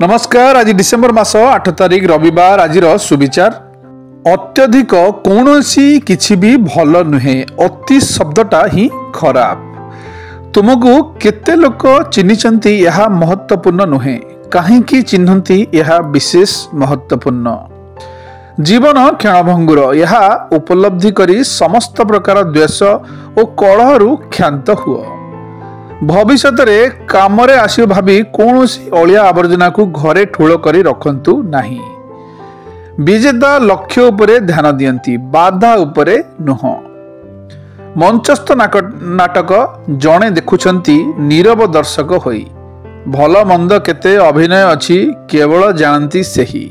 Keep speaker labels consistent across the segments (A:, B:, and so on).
A: नमस्कार। आज डिसेम्बर मास 8 तारिख रविवार। आज सुविचार अत्यधिक कौनसी किछि भी भल नुहे, अति शब्दटा ही खराब। तुमको केते लोक चिन्हिचंती यह महत्वपूर्ण नुहे, काहींकी चिन्हती यह विशेष महत्वपूर्ण। जीवन क्षणभंगुर, यह उपलब्धि करी समस्त प्रकार द्वेष और कलहरु क्षांत हुआ। भविष्य में काम आसो भावी कौन अलिया आवर्जना को घरे ठूल करी रखंतु नाही। विजेता लक्ष्य उपरे ध्यान दियंती, बाधा उपरे नुह। मंचस्थ नाटक जड़े देखुंती नीरव दर्शक होई। भल मंद केते अभिनय अछि केवल जानती सेही।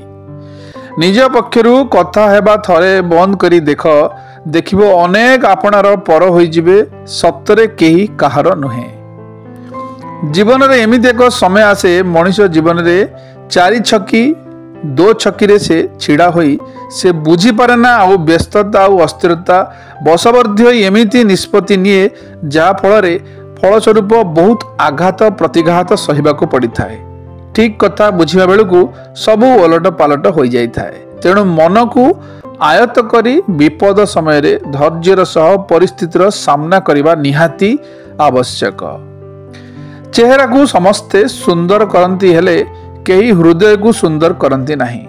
A: निज पक्षरु कथा हेबा थरे बंद करी देखिबो अनेक आपणार पर होई जिवे, सत्तरे केही काहार नुहे। जीवन रे एमिति एक समय आसे मनुष्य जीवन रे चारि छकी दो छकी रे से छिड़ा होई से बुझी पारे ना आ व्यस्तता और अस्थिरता बसवर्ध्य एमिति निष्पत्ति निये जा फलस्वरूप बहुत आघात प्रतिघात सहिबाको पड़ी थाए। ठीक कथा बुझिबा बेलकु सबु ओलट पालट हो जाई थाए। तेणु मन को आयत्त करी विपद समय रे धैर्यर सह परिस्थितिर सामना करिबा निहाती आवश्यक। चेहरा को समस्ते सुंदर करती हेले कहीं हृदय को सुंदर करती नहीं।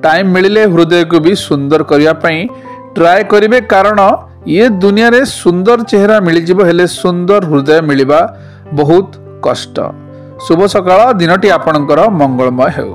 A: टाइम मिलिले हृदय को भी सुंदर करने पाई ट्राए करिवे, कारण ये दुनिया रे सुंदर चेहरा मिल जिवो हेले सुंदर हृदय मिलिबा बहुत कष्ट। शुभ सकाळ, दिनटी आपणकर मंगलमय हेउ।